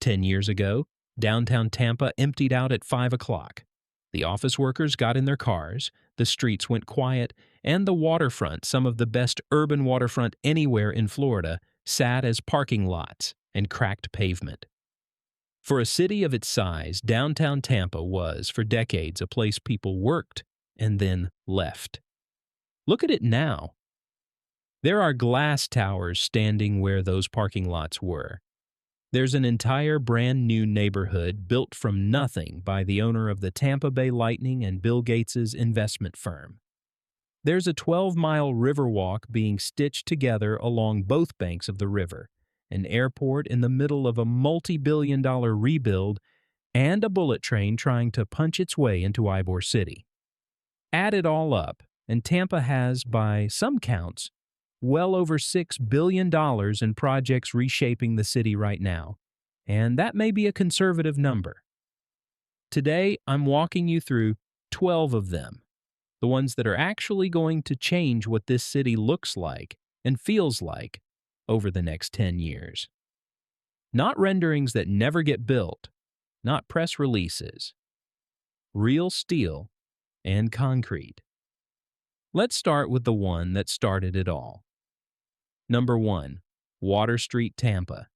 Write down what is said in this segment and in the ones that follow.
10 years ago, downtown Tampa emptied out at 5 o'clock. The office workers got in their cars, the streets went quiet, and the waterfront, some of the best urban waterfront anywhere in Florida, sat as parking lots and cracked pavement. For a city of its size, downtown Tampa was, for decades, a place people worked and then left. Look at it now. There are glass towers standing where those parking lots were. There's an entire brand new neighborhood built from nothing by the owner of the Tampa Bay Lightning and Bill Gates' investment firm. There's a 12-mile Riverwalk being stitched together along both banks of the river, an airport in the middle of a multi-billion-dollar rebuild, and a bullet train trying to punch its way into Ybor City. Add it all up, and Tampa has, by some counts, well over $6 billion in projects reshaping the city right now, and that may be a conservative number. Today, I'm walking you through 12 of them, the ones that are actually going to change what this city looks like and feels like over the next 10 years. Not renderings that never get built, not press releases. Real steel and concrete. Let's start with the one that started it all. Number 1, Water Street, Tampa.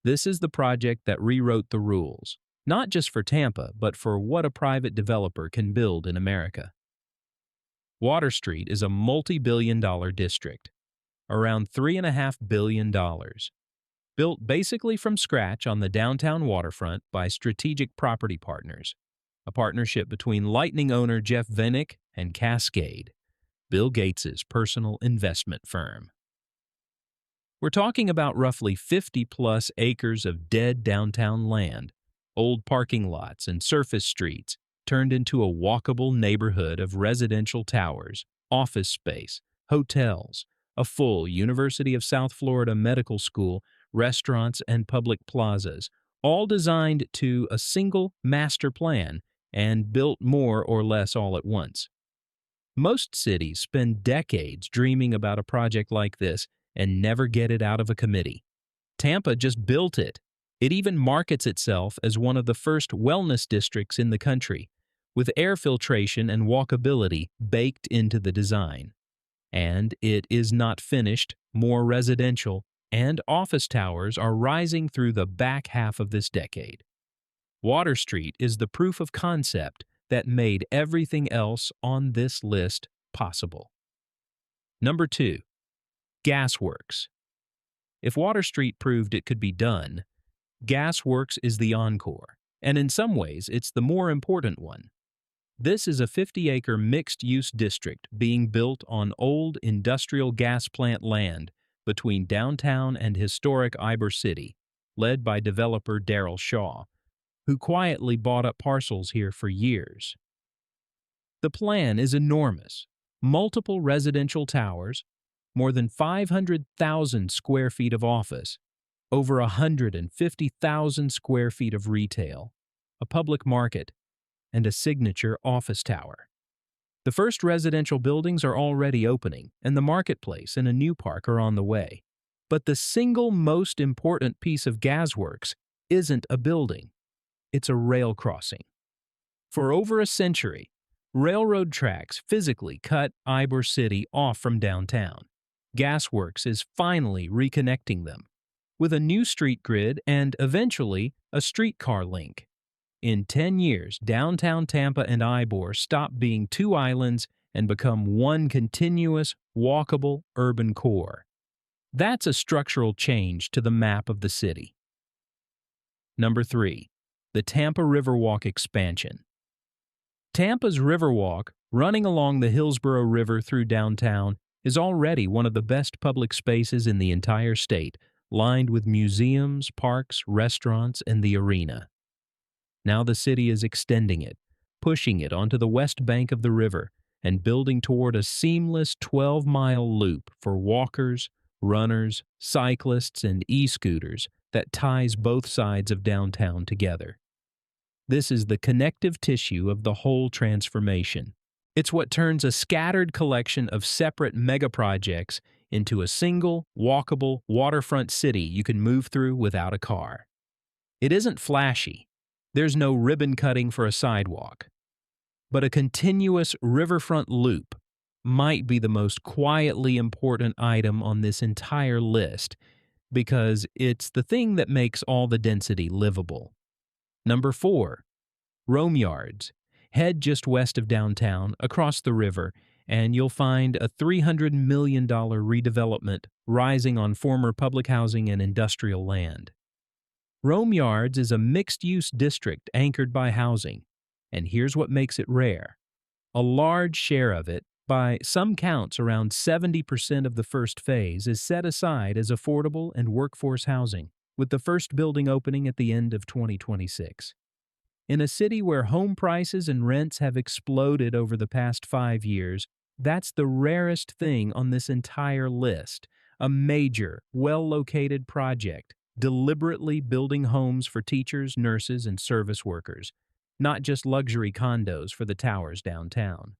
This is the project that rewrote the rules, not just for Tampa, but for what a private developer can build in America. Water Street is a multi-billion-dollar district, around $3.5 billion, built basically from scratch on the downtown waterfront by strategic property partners, a partnership between Lightning owner Jeff Vennick and Cascade, Bill Gates' personal investment firm. We're talking about roughly 50-plus acres of dead downtown land, old parking lots and surface streets turned into a walkable neighborhood of residential towers, office space, hotels, a full University of South Florida medical school, restaurants, and public plazas, all designed to a single master plan and built more or less all at once. Most cities spend decades dreaming about a project like this and never get it out of a committee. Tampa just built it. It even markets itself as one of the first wellness districts in the country, with air filtration and walkability baked into the design. And it is not finished, more residential, and office towers are rising through the back half of this decade. Water Street is the proof of concept that made everything else on this list possible. Number 2, Gasworx. If Water Street proved it could be done, Gasworx is the encore, and in some ways it's the more important one. This is a 50-acre mixed-use district being built on old industrial gas plant land between downtown and historic Ybor City, led by developer Daryl Shaw, who quietly bought up parcels here for years. The plan is enormous. Multiple residential towers, more than 500,000 square feet of office, over 150,000 square feet of retail, a public market, and a signature office tower. The first residential buildings are already opening, and the marketplace and a new park are on the way. But the single most important piece of Gasworx isn't a building. It's a rail crossing. For over a century, railroad tracks physically cut Ybor City off from downtown. Gasworx is finally reconnecting them, with a new street grid and, eventually, a streetcar link. In 10 years, downtown Tampa and Ybor stop being two islands and become one continuous, walkable urban core. That's a structural change to the map of the city. Number 3, the Tampa Riverwalk expansion. Tampa's Riverwalk, running along the Hillsborough River through downtown, is already one of the best public spaces in the entire state, lined with museums, parks, restaurants, and the arena. Now the city is extending it, pushing it onto the west bank of the river, and building toward a seamless 12-mile loop for walkers, runners, cyclists, and e-scooters that ties both sides of downtown together. This is the connective tissue of the whole transformation. It's what turns a scattered collection of separate megaprojects into a single, walkable, waterfront city you can move through without a car. It isn't flashy. There's no ribbon cutting for a sidewalk. But a continuous riverfront loop might be the most quietly important item on this entire list because it's the thing that makes all the density livable. Number 4, Rome Yards. Head just west of downtown, across the river, and you'll find a $300 million redevelopment rising on former public housing and industrial land. Rome Yards is a mixed-use district anchored by housing, and here's what makes it rare. A large share of it, by some counts around 70% of the first phase, is set aside as affordable and workforce housing, with the first building opening at the end of 2026. In a city where home prices and rents have exploded over the past 5 years, that's the rarest thing on this entire list. A major, well-located project, deliberately building homes for teachers, nurses, and service workers, not just luxury condos for the towers downtown.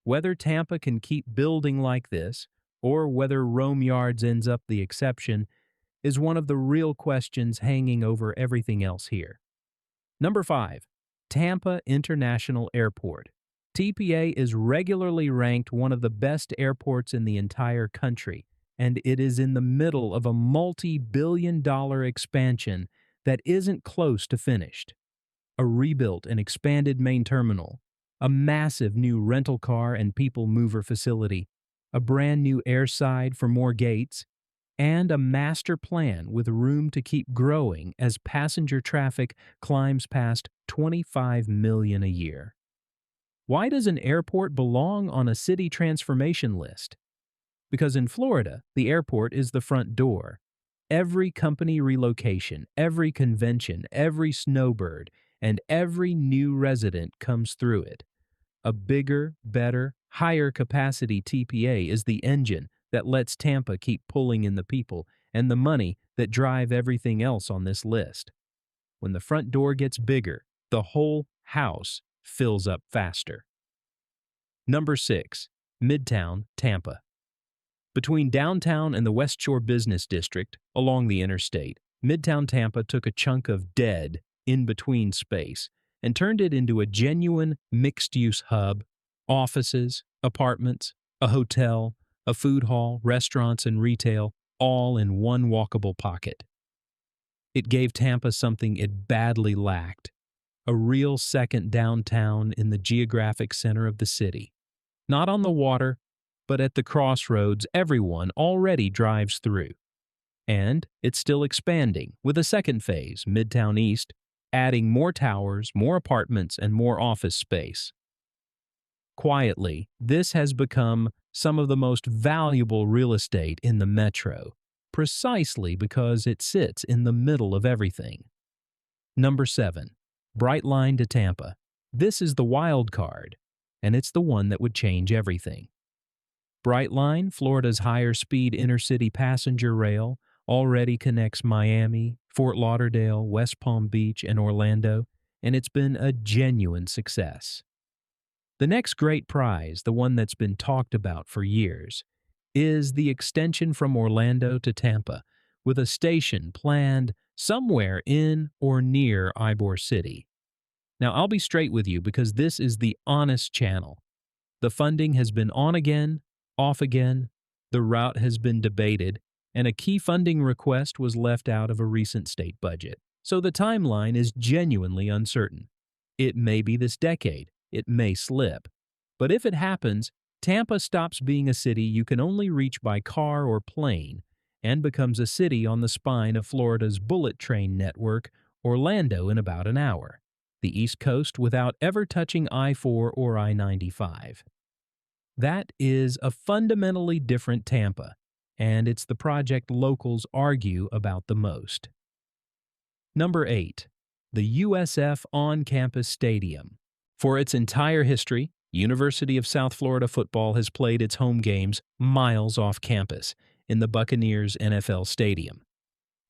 Whether Tampa can keep building like this, or whether Rome Yards ends up the exception, is one of the real questions hanging over everything else here. Number 5, Tampa International Airport. TPA is regularly ranked one of the best airports in the entire country, and it is in the middle of a multi-billion-dollar expansion that isn't close to finished. A rebuilt and expanded main terminal, a massive new rental car and people mover facility, a brand new airside for more gates, and a master plan with room to keep growing as passenger traffic climbs past 25 million a year. Why does an airport belong on a city transformation list? Because in Florida, the airport is the front door. Every company relocation, every convention, every snowbird, and every new resident comes through it. A bigger, better, higher capacity TPA is the engine that lets Tampa keep pulling in the people and the money that drive everything else on this list. When the front door gets bigger, the whole house fills up faster. Number 6, Midtown Tampa. Between downtown and the Westshore Business District, along the interstate, Midtown Tampa took a chunk of dead, in-between space and turned it into a genuine mixed-use hub, offices, apartments, a hotel, a food hall, restaurants, and retail, all in one walkable pocket. It gave Tampa something it badly lacked, a real second downtown in the geographic center of the city. Not on the water, but at the crossroads everyone already drives through. And it's still expanding, with a second phase, Midtown East, adding more towers, more apartments, and more office space. Quietly, this has become some of the most valuable real estate in the metro, precisely because it sits in the middle of everything. Number 7, Brightline to Tampa. This is the wild card, and it's the one that would change everything. Brightline, Florida's higher-speed inner-city passenger rail, already connects Miami, Fort Lauderdale, West Palm Beach, and Orlando, and it's been a genuine success. The next great prize, the one that's been talked about for years, is the extension from Orlando to Tampa, with a station planned somewhere in or near Ybor City. Now, I'll be straight with you because this is the honest channel. The funding has been on again, off again, the route has been debated, and a key funding request was left out of a recent state budget. So the timeline is genuinely uncertain. It may be this decade, it may slip. But if it happens, Tampa stops being a city you can only reach by car or plane and becomes a city on the spine of Florida's bullet train network, Orlando, in about an hour. The East Coast without ever touching I-4 or I-95. That is a fundamentally different Tampa, and it's the project locals argue about the most. Number 8, the USF On-Campus Stadium. For its entire history, University of South Florida football has played its home games miles off campus in the Buccaneers NFL Stadium.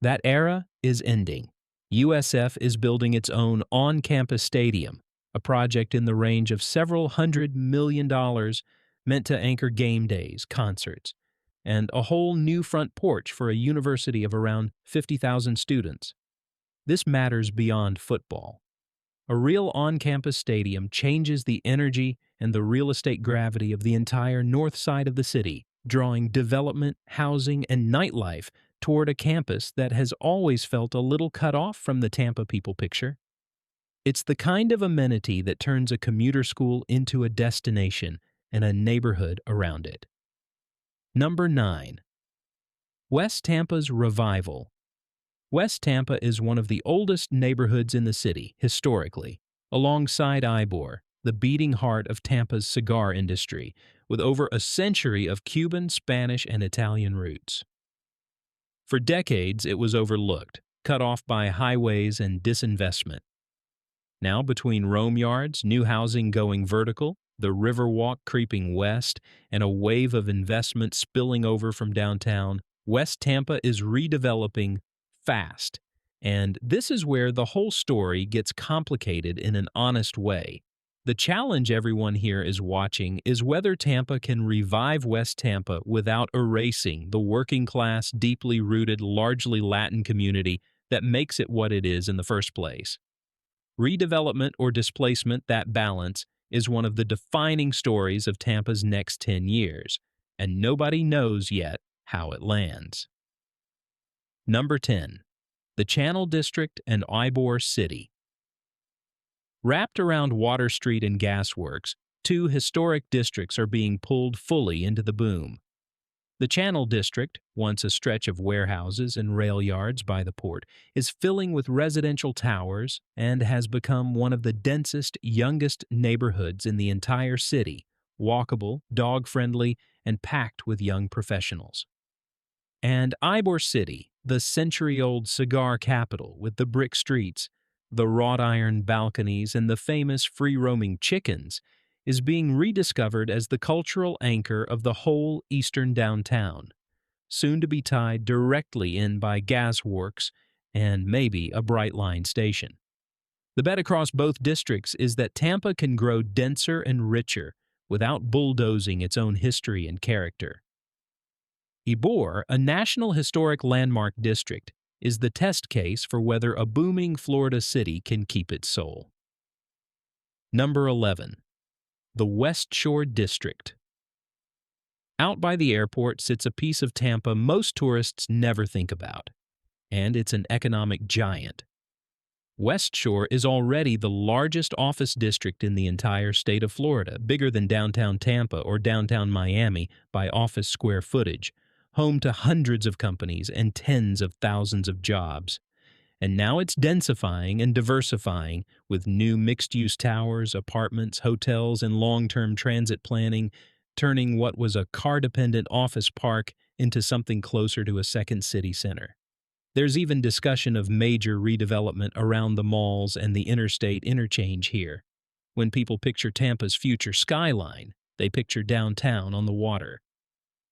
That era is ending. USF is building its own on-campus stadium, a project in the range of several $100 million meant to anchor game days, concerts, and a whole new front porch for a university of around 50,000 students. This matters beyond football. A real on-campus stadium changes the energy and the real estate gravity of the entire north side of the city, drawing development, housing, and nightlife toward a campus that has always felt a little cut off from the Tampa people picture. It's the kind of amenity that turns a commuter school into a destination and a neighborhood around it. Number 9. West Tampa's Revival. West Tampa is one of the oldest neighborhoods in the city, historically, alongside Ybor, the beating heart of Tampa's cigar industry, with over a century of Cuban, Spanish, and Italian roots. For decades, it was overlooked, cut off by highways and disinvestment. Now, between Rome yards, new housing going vertical, the Riverwalk creeping west, and a wave of investment spilling over from downtown, West Tampa is redeveloping fast. And this is where the whole story gets complicated in an honest way. The challenge everyone here is watching is whether Tampa can revive West Tampa without erasing the working class, deeply rooted, largely Latin community that makes it what it is in the first place. Redevelopment or displacement, that balance, is one of the defining stories of Tampa's next 10 years, and nobody knows yet how it lands. Number 10. The Channel District and Ybor City. Wrapped around Water Street and Gasworx, two historic districts are being pulled fully into the boom. The Channel District, once a stretch of warehouses and rail yards by the port, is filling with residential towers and has become one of the densest, youngest neighborhoods in the entire city, walkable, dog-friendly, and packed with young professionals. And Ybor City, the century-old cigar capital with the brick streets, the wrought iron balconies, and the famous free-roaming chickens, is being rediscovered as the cultural anchor of the whole eastern downtown, soon to be tied directly in by Gasworx and maybe a Brightline station. The bet across both districts is that Tampa can grow denser and richer without bulldozing its own history and character. Ybor, a National Historic Landmark District, is the test case for whether a booming Florida city can keep its soul. Number 11. The Westshore District. Out by the airport sits a piece of Tampa most tourists never think about, and it's an economic giant. Westshore is already the largest office district in the entire state of Florida, bigger than downtown Tampa or downtown Miami by office square footage, home to hundreds of companies and tens of thousands of jobs. And now it's densifying and diversifying with new mixed-use towers, apartments, hotels, and long-term transit planning, turning what was a car-dependent office park into something closer to a second city center. There's even discussion of major redevelopment around the malls and the interstate interchange here. When people picture Tampa's future skyline, they picture downtown on the water.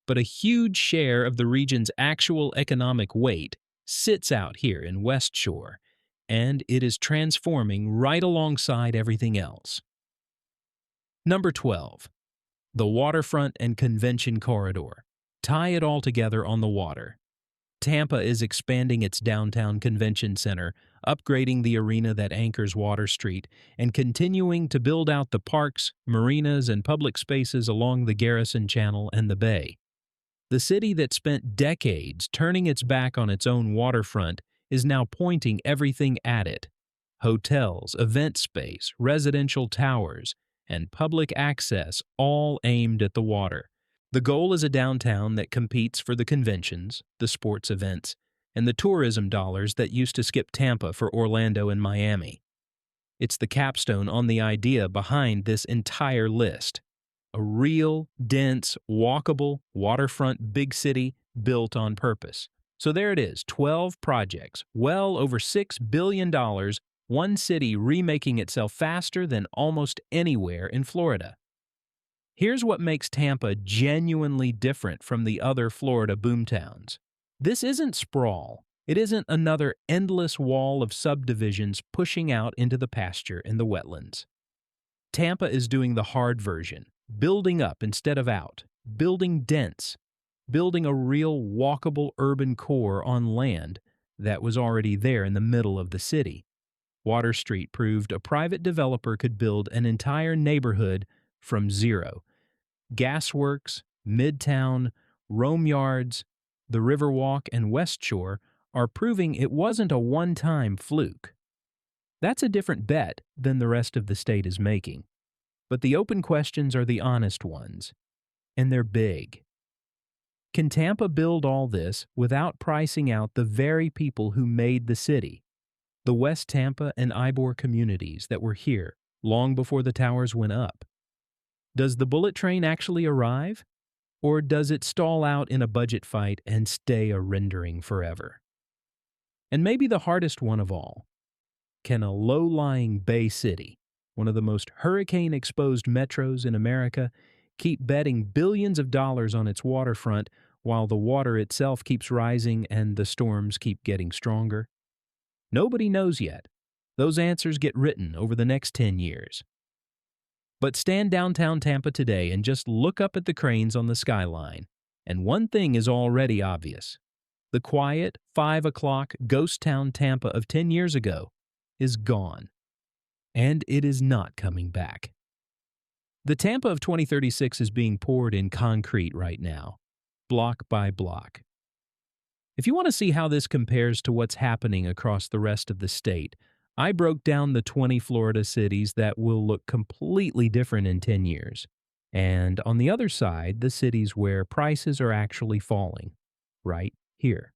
But a huge share of the region's actual economic weight sits out here in Westshore, and it is transforming right alongside everything else. Number 12. The Waterfront and Convention Corridor. Tie it all together on the water. Tampa is expanding its downtown convention center, upgrading the arena that anchors Water Street, and continuing to build out the parks, marinas, and public spaces along the Garrison Channel and the Bay. The city that spent decades turning its back on its own waterfront is now pointing everything at it. Hotels, event space, residential towers, and public access all aimed at the water. The goal is a downtown that competes for the conventions, the sports events, and the tourism dollars that used to skip Tampa for Orlando and Miami. It's the capstone on the idea behind this entire list. A real, dense, walkable, waterfront big city built on purpose. So there it is, 12 projects, well over $6 billion, one city remaking itself faster than almost anywhere in Florida. Here's what makes Tampa genuinely different from the other Florida boomtowns. This isn't sprawl. It isn't another endless wall of subdivisions pushing out into the pasture and the wetlands. Tampa is doing the hard version, building up instead of out, building dense, building a real walkable urban core on land that was already there in the middle of the city. Water Street proved a private developer could build an entire neighborhood from zero. Gasworx, Midtown, Rome Yards, the Riverwalk, and Westshore are proving it wasn't a one-time fluke. That's a different bet than the rest of the state is making. But the open questions are the honest ones, and they're big. Can Tampa build all this without pricing out the very people who made the city? The West Tampa and Ybor communities that were here long before the towers went up? Does the bullet train actually arrive? Or does it stall out in a budget fight and stay a rendering forever? And maybe the hardest one of all, can a low-lying Bay City, one of the most hurricane-exposed metros in America, keep betting billions of dollars on its waterfront while the water itself keeps rising and the storms keep getting stronger? Nobody knows yet. Those answers get written over the next 10 years. But stand downtown Tampa today and just look up at the cranes on the skyline, and one thing is already obvious. The quiet, 5 o'clock ghost town Tampa of 10 years ago is gone. And it is not coming back. The Tampa of 2036 is being poured in concrete right now, block by block. If you want to see how this compares to what's happening across the rest of the state, I broke down the 20 Florida cities that will look completely different in 10 years. And on the other side, the cities where prices are actually falling, right here.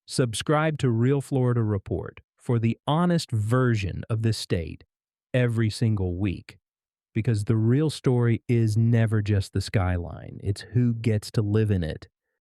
Subscribe to Real Florida Report for the honest version of this state every single week. Because the real story is never just the skyline, it's who gets to live in it